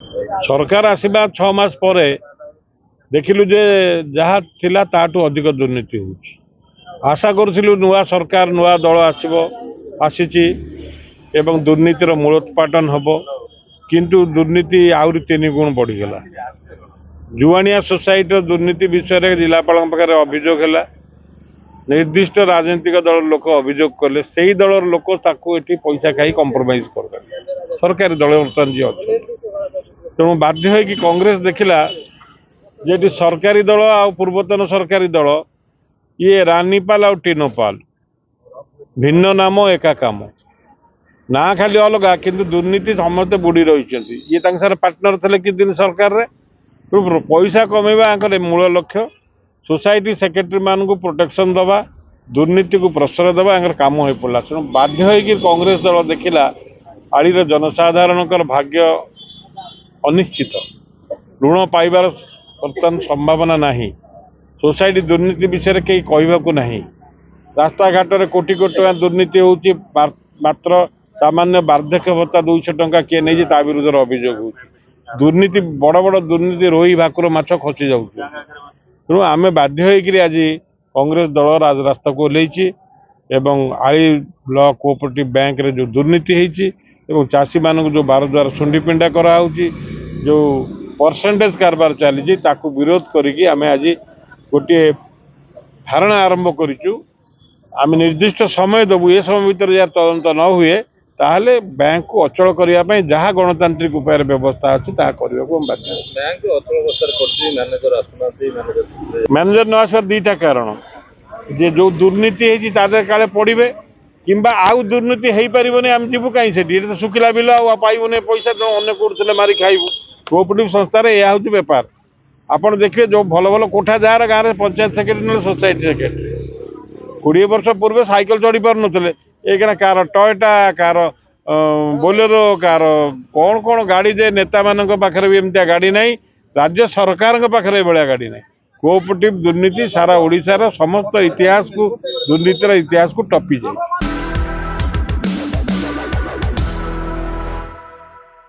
सरकार आसवा 6 मास पर देखिलु जे जहाँ थिला ताठू अधिक दुर्नीति हो आशा करूँ नुआ सरकार नुआ दल आसी एवं दुर्नीतिर मूलोत्पाटन हम किंतु दुर्नीति आहरी 3 गुण बढ़ीगला। जुआनिया सोसाइटी दुर्नीति विषय जिलापाल पाखे अभियोग है निर्दिष्ट राजनीतिक दल लोक अभियोग कले से दल लोक पैसा खाई कंप्रोमाइज कर सरकारी दल बर्तमान जी अच्छे तेणु बाध्य है कि कांग्रेस देखला जे सरकारी दल आ पूर्वतन सरकारी दल ये रानीपाल आ टीनोपाल भिन्न नाम एका काम ना खाली अलग किंतु दुर्नीति समस्त बुड़ी रही ये सारे पार्टनर थे कि दिन सरकार रे पैसा कमेवा मूल लक्ष्य सोसाइटी सेक्रेटरी मान को प्रोटेक्शन दवा दुर्नीति को प्रश्रय दवा काम हो पड़ा तेणु बाध्य है कि कांग्रेस दल देखला आड़ीर जनसाधारण भाग्य अनिश्चित ऋण पाइबार बर्तमान संभावना नहीं सोसाइटी दुर्नीति विषय कहीं कहवाक नहीं रास्ता घाट में कोटी कोटी टका दुर्नीति होची मात्र सामान्य वार्धक्य भत्ता 200 टंका किए नहीं ता विरुद्ध अभियोग हो दुर्नीति बड़ बड़ दुर्नीति रोही भाकुर माछ खसी जाऊँ तेणु आम बाध्य होकर आज कांग्रेस दल राजरास्ता को ओह्लैछि एवं आली ब्लॉक कोऑपरेटिव बैंक रे जो दुर्नीति होती चाषी मान जो 12 द्वार सुंडी पिंडा कराऊँगी जो परसेंटेज कारबार चली विरोध करिकी आम आज गोटे धारणा आरंभ करूँ आम निर्दिष्ट समय देवु ये समय भीतर यार तदंत न हुए ताहले बैंक को अचल करने जहाँ गणतांत्रिक उपाय व्यवस्था अच्छी करने को बाध्य मैनेजर न आसर 2टा कारण जे जो दुर्नीति है काले पड़े किंबा आउ दुर्नीति हो पारे आम जीवु कहीं से शुखिला बिल पाइबुने पैसा जो अन्न कौन मारी खाइबू कोऑपरेटिव संस्था यह हूँ बेपार आपड़ देखिए जो भल भल कोठा जार गाँव में पंचायत सेक्रेटरी ना सोसाइटी सेक्रेटरी 20 वर्ष पूर्व साइकिल चढ़ी पार नुले एक कार टयटा कार बोलेरो कार कौन कौन गाड़ी जे नेता मान पाखे भी एमती गाड़ी ना राज्य सरकार पाखे भाया गाड़ी ना कोऑपरेटिव दुर्नीति सारा ओडिशार समस्त इतिहास को दुर्नीतिर इतिहास को टपी जाए।